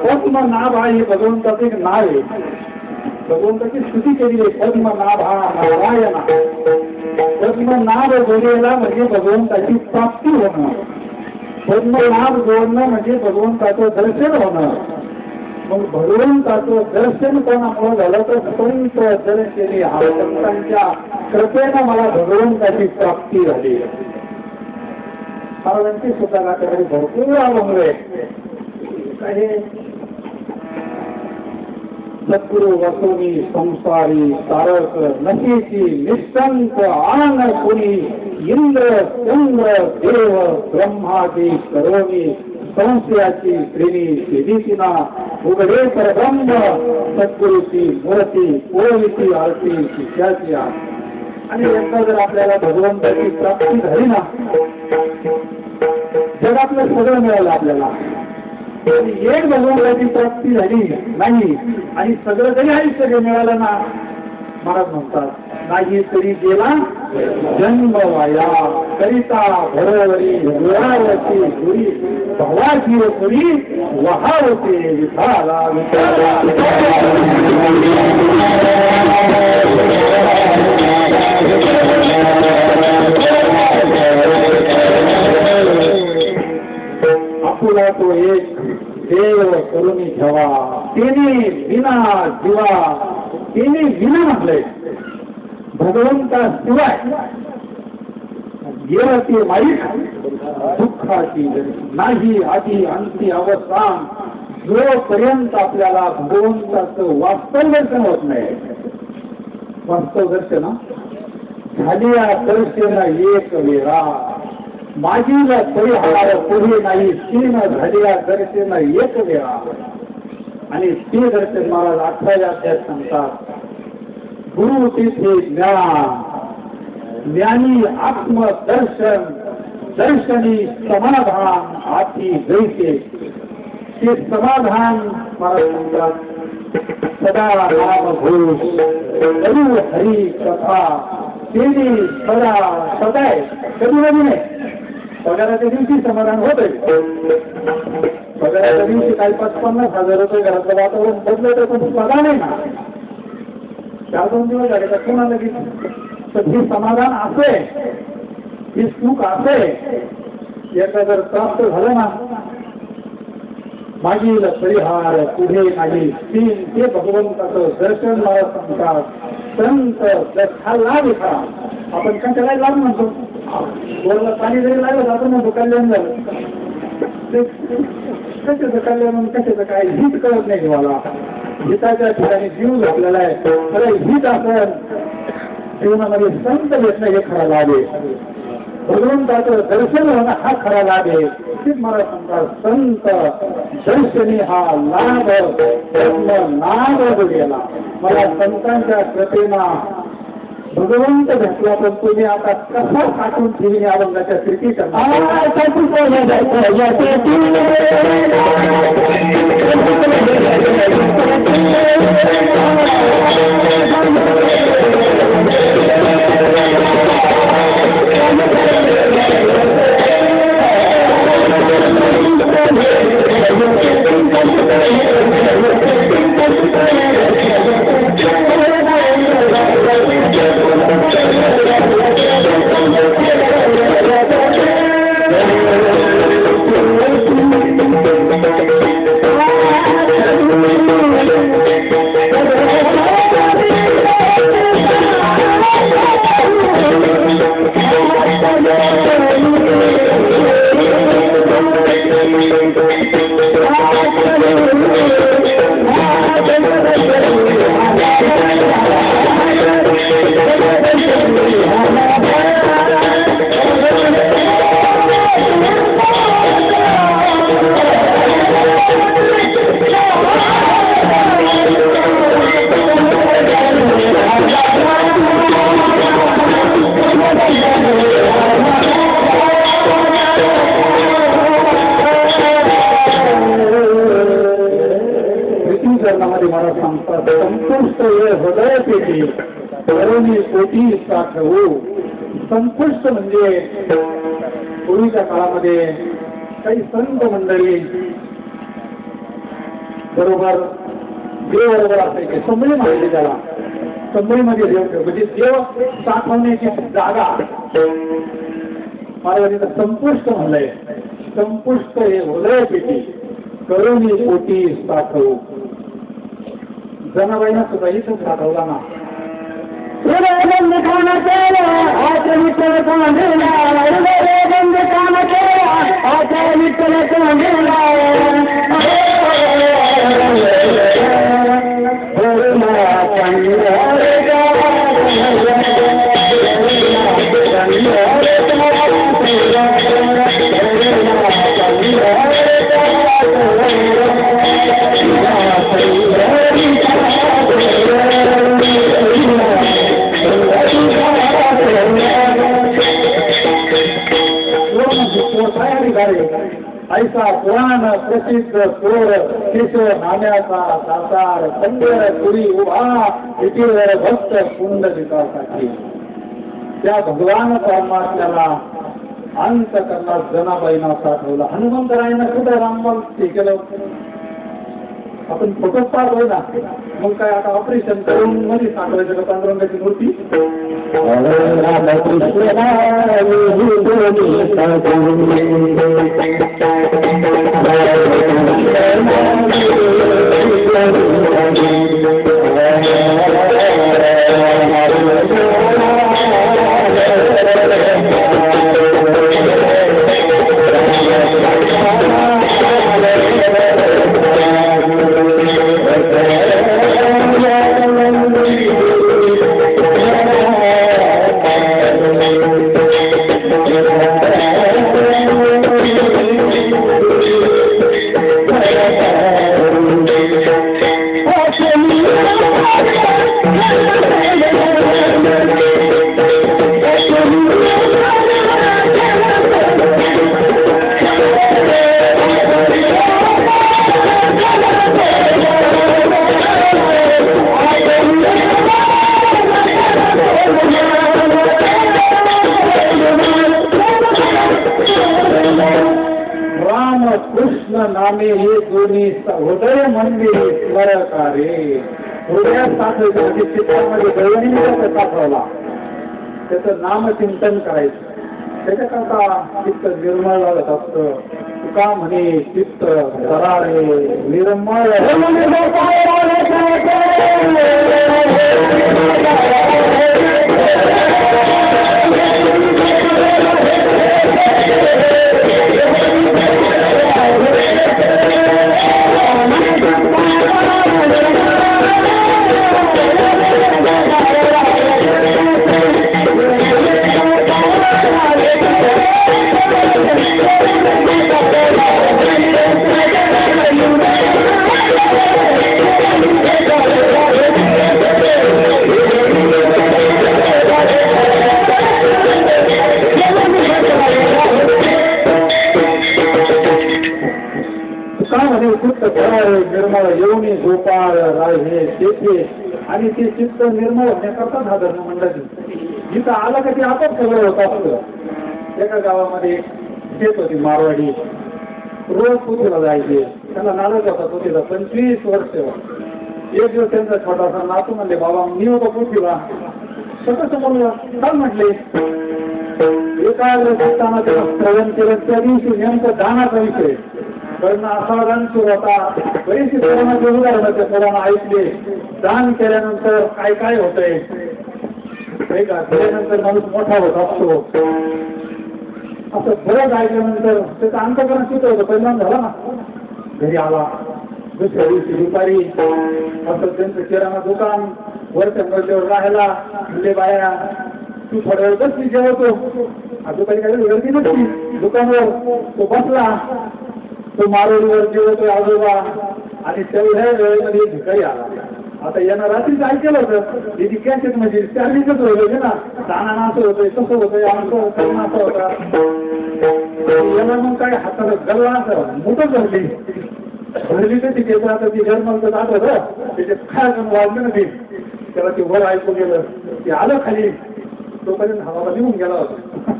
पद्मनाभा ही भगवंताचं एक नाव आहे. भगवंताची स्तुती केली आहे. पद्मनाभा नारायणा. पद्मनाभ जोडेला म्हणजे भगवंताची प्राप्ती होणं. पद्मनाभ जोडणं म्हणजे भगवंताचं दर्शन होणं. मग भगवंताचं दर्शन कोणामुळे झालं तर संत दर्शनी हा संतांच्या कृपेनं मला भगवंताची प्राप्ती झाली. महाराजांची सुद्धा भरपूर अभंग आहे. सद्गुरु वसोनी संसारी तारक नशेची निष्ठंक आन कुणी इंद्र चंद्र देव ब्रह्मादी करोनी संशयाची श्रेणी सिद्धीना उघडे परब्रह्म सद्गुरूची मूर्ती ओळीची आरती शिष्याची. आणि एकदा जर आपल्याला भगवंताची प्राप्ती झाली ना, जगातलं सगळं मिळालं आपल्याला. आणि एक भगवंताची प्राप्ती झाली नाही आणि सगळं जरी आयुष्य मिळालं ना, महाराज म्हणतात नाही तरी गेला जन्म वाया. करिता घरोवरी गुरावती गुरी भवाची पुरी वहावते विठाला. आपुला तो एक देव करुणी ठेवा. तिने विना जीवा. तिने विना म्हटलंय भगवंता शिवाय येते माईक दुःखाची नाही आधी अंती अवस्थान. जोपर्यंत आपल्याला भगवंताचं वास्तव दर्शन होत नाही. वास्तव दर्शन झाली दर्शन एक वेळा माझीला परिहार पुढे नाही. तीन झालेल्या दर्शन एक वेळा. आणि ते दर्शन महाराज 18व्या अध्यायात सांगतात. गुरु तिथे ज्ञान ज्ञानी आत्मदर्शन दर्शनी समाधान आती जैसे. ते समाधान महाराज सांगतात सदा नाम घोष करू हरी कथा. तेने सदा सदाय कधी कधी नाही. पगाराच्या दिवशी समाधान होत आहे. पगाराच्या दिवशी काही 50,000 रुपये घरातलं वातावरण बदलत पण पगार नाही ना. 4-2 दिवस झाले का कोणाला तर हे समाधान असे हे सुख असे एकदा जर प्राप्त झालं ना, मागील परिहार पुढे नाही. तीन ते भगवंताचं दर्शन मला सांगतात. संत हा लाभ आहे खरा. आपण कशाला लाभ म्हणतो. बोलला पाणी जरी लागलं तर आपण म्हणतो कल्याण झालं. कशाचं कल्याण म्हणून कशाचं काय हित कळत नाही मला. हिताच्या ठिकाणी जीव घातलेला आहे. खरं हित असेल जीवनामध्ये संत भेटणं हे खरा लाभ आहे. भगवंताचं दर्शन होणं हा खरा लाभ आहे. मला सांगतात संत दर्शनी हा लाभ नाभ गेला. मला संतांच्या कृपेना भगवंत भेटला. पण तुम्ही आता कसा साठून ठेवणे अभंगाच्या स्थिती Thank you. अंतकरणामध्ये मला सांगतात संपुष्ट हृदय पेटी करुणी पोटी साठवू. संपुष्ट म्हणजे पूर्वीच्या काळामध्ये काही संत मंडळी बरोबर देव बरोबर असायचे. संबळी म्हणायचे त्याला. संबळीमध्ये देव ठेव म्हणजे देव साठवण्याची जागा. महाराजांनी संपुष्ट म्हणलंय. संपुष्ट हे हृदय पेटी करुणी पोटी साठवू. जनाबाईंना सुद्धा इथं साठवला ना. बंद काम केला आचा विठ्ठल कांदेला. बंद काम केला आचा विठ्ठल कांदेला. ऐसा पुराण प्रसिद्ध स्वर केशव नाम्याचा साकार संगर पुरी उभा इटीवर भक्त कुंड विकासाठी. त्या भगवान परमात्म्याला अंतकरणात जनाबाईंना साठवला. हनुमंतरायांना कुठं रामबाग ते केलं. आपण फोटोच पाहतोय ना. मग काय आता ऑपरेशन करून मध्ये साठवायचं का पांडुरंगाची मूर्ती. नामे हे दोन्ही हृदय मंदिर स्मरकारे. हृदयात साठवायचं म्हणजे चित्रामध्ये दळणीचा साठवला. त्याचं नामचिंतन करायचं. त्याच्याकरता चित्त निर्मळ लागत असतं. तुका म्हणे चित्त सराळे निर्मळ. निर्मळ येऊनी झोपाळ राहिले तेथे. आणि ते चित्त निर्मळ होण्याकरता हा धर्म मंडळी जिथं आला का ते आताच सगळं होत असतं. एका गावामध्ये शेत होती मारवाडी. रोज पुतीला जायचे. त्यांना नालच होता पुतीला 25 वर्ष. एक दिवस त्यांचा छोटासा नातू म्हणले बाबा मी होतो पुतीला. स्वतःच बोललं काय म्हटले. एकाग्र असताना त्याला श्रवण केलं. त्या दिवशी नेमकं दानाचा विषय पण असा दान सुरू होता. बरीचशी कोरोनाचे उदाहरण त्या पोरांना ऐकले. दान केल्यानंतर काय काय होतंय नाही का. केल्यानंतर माणूस मोठा होत असतो. असं बरंच ऐकल्यानंतर त्याचं अंतकरण सुद्धा होतं. परिणाम झाला ना. घरी आला. दुसऱ्या दिवशी दुपारी असं त्यांचं किराणा दुकान वरच्या मजल्यावर राहायला. म्हणले बाया तू थोड्या वेळ बसली जेवतो. दुपारी काय गर्दी नसती दुकानवर. तो बसला. तो मारोडीवर जेवतोय आजोबा. आणि तेवढ्या वेळेमध्ये भिकारी आला. आता यांना रात्रीच ऐकलं होतं दिदी कॅशेट म्हणजे चार्जिंगच होते ना. दाना असं होतंय तसं होतंय आमचं करणं असं होता. यांना मग काय हाताला गल्ला असं मोठं धरली. भरली तर तिथे आता ती जर्मनचं जात होतं त्याचे खायचं वाजलं ना ते त्याला ते वर ऐकून गेलं ते आलं खाली तोपर्यंत हवा निघून गेला होता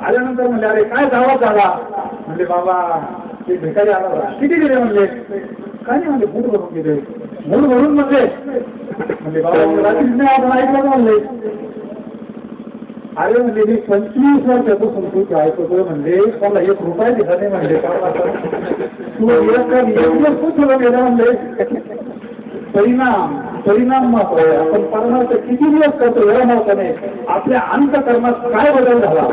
आल्यानंतर म्हणले अरे काय जावा झाला म्हणजे बाबा ते भिकारी आला होता किती गेले म्हणले काय नाही म्हणले मूड भरून गेले मूड भरून म्हणजे बाबा रात्री नाही आपण ऐकलं म्हणले अरे म्हणजे मी 25 वर्षापासून तू ऐकतोय म्हणजे मला 1 रुपया दिला नाही म्हणले कारण तू एक गेला म्हणले परिणाम महत्वाचा आपण परमार्थ किती दिवस करतो एवढा महत्व नाही आपल्या अंतकरणात काय बदल झाला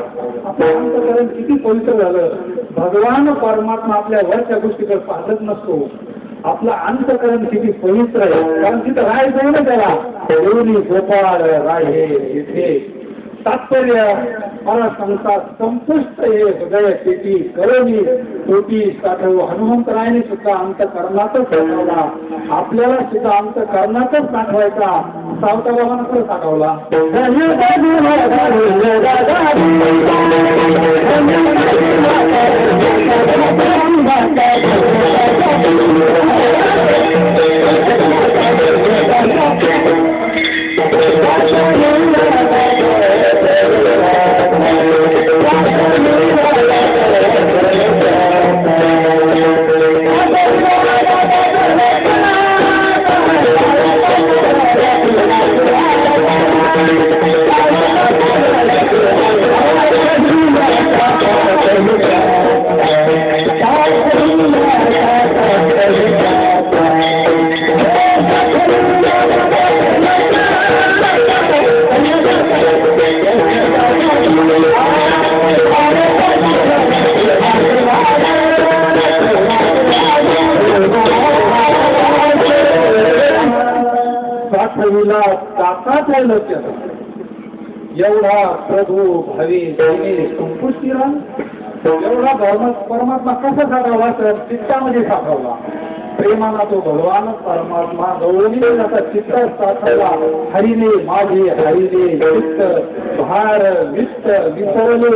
आपलं अंतकरण किती पवित्र झालं भगवान परमात्मा आपल्या वरच्या गोष्टीकडे पाहत नसतो आपलं अंतकरण किती पवित्र आहे कारण तिथं राय जाऊ ना त्याला देवनी गोपाळ राय हे इथे तात्पर्य मला सांगतात संपुष्ट हे हृदय शेती करोनी तोटी साठव हनुमंतरायने सुद्धा अंतकरणातच साठवला आपल्याला सुद्धा अंतकरणातच साठवायचा सावताबाबांना तर साठवला एवढा प्रभू भावी संपुष्टीराम एवढा परमात्मा कसा साठवला तर चित्तामध्ये साठवला प्रेमाना तो भगवान परमात्मा गौरवी असा चित्त साठवला हरिने माझे हरिने चित्त भार वित्त विसरले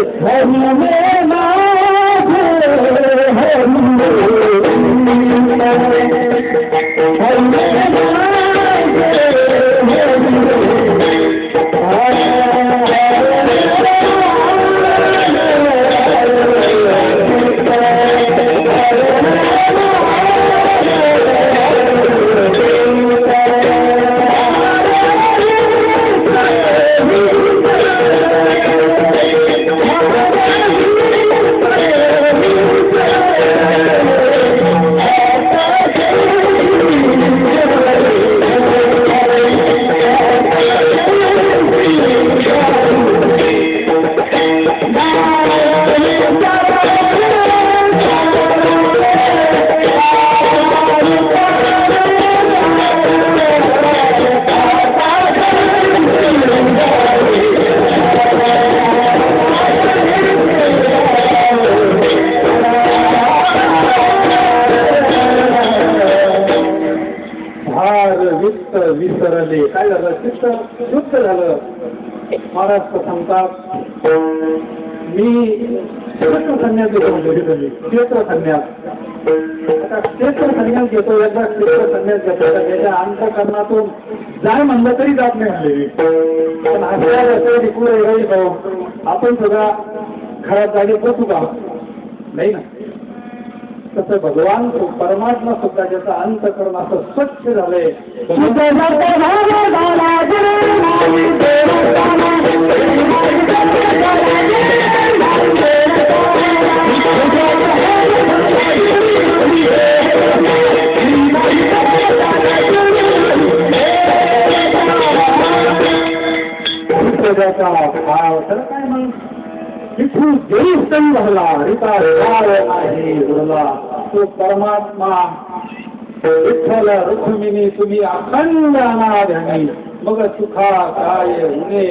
विसरले काय झालं चित्त शुद्ध झालं महाराज सांगतात मी क्षेत्र संन्यास घेतो म्हणजे क्षेत्र संन्यास आता क्षेत्र संन्यास घेतो एकदा क्षेत्र संन्यास घेतो त्याच्या अंतकरणातून जाय म्हणलं तरी जात नाही म्हणले पण आपल्याला आपण सुद्धा खराब जागे पोचू का नाही ना तसं भगवान परमात्मा सुद्धा ज्याचा अंतकरण असं स्वच्छ झालंय भाव तर काय मग तिथून जरी सण झाला रिता आहे उरला तो परमात्मा विठ्ठल रुक्मिणी तुम्ही अखंड अनाध्यानी मग सुखा काय उणे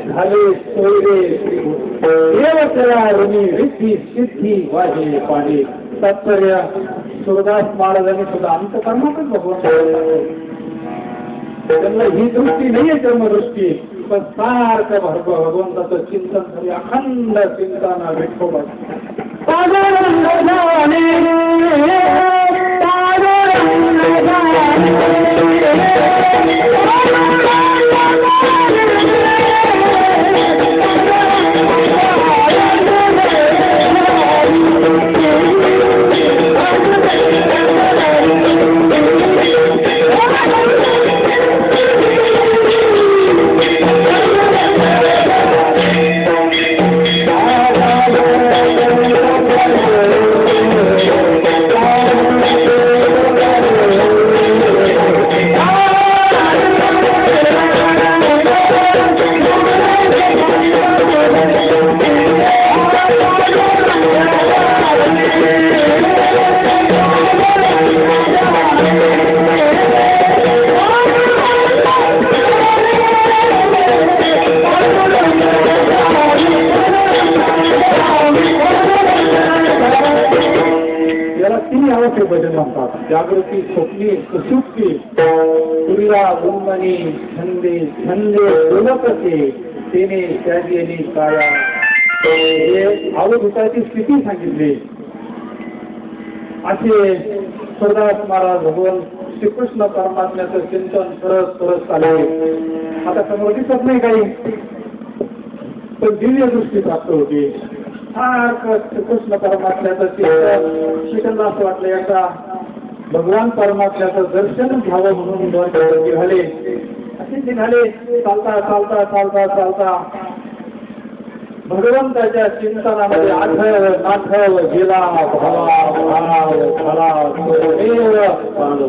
झाले सोयरे देवतेला ऋणी रिद्धी सिद्धी वाहे पाणी तात्पर्य सूरदास महाराजांनी सुद्धा अंतकरणातच भगवान त्यांना ही दृष्टी नाहीये कर्मदृष्टी पण सारखं भगवंताचं चिंतन झाले अखंड चिंतन विठोबा बदल म्हणतात. जागृती, स्वप्नी, सुषुप्ती, सूर्या उन्मनी छंदे छंदे बोलकते तेने त्यागेने काया. हे अवधूताची स्थिती सांगितली. असे सरदास महाराज भगवान श्रीकृष्ण परमात्म्याचं चिंतन करत करत चालले. आता समोर दिसत नाही काही, पण दिव्य दृष्टी प्राप्त होती. कृष्ण परमात्म्याचं चिंतन शिकंद असं वाटलं एकदा भगवान परमात्म्याचं दर्शन घ्यावं म्हणून दोन झाले. असे निघाले. चालता चालता चालता चालता भगवंताच्या चिंतनामध्ये आठव नाठव गेला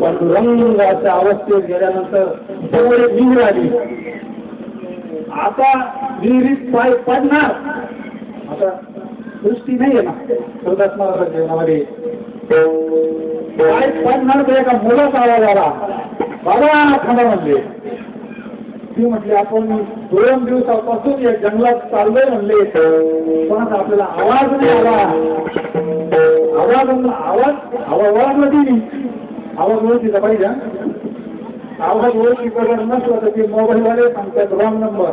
पांडुरंगाच्या अवस्थेत गेल्यानंतर जवळ विहीर आली. आता विहिरीत पाय पडणार. आता दृष्टी नाही आहे ना सरदास महाराजांच्या जीवनामध्ये. पाय पडणार तर एका मुलाचा आवाज आला. बाबा थांबा म्हणले. ती म्हटली आपण 2 दिवसापासून या जंगलात चाललोय म्हणले, पण आपल्याला आवाज नाही आला. आवाज ओळखला ती. आवाज ओळखीचा पाहिजे. आवाज ओळखी वगैरे नसला तर ते मोबाईल वाले सांगतात रॉंग नंबर.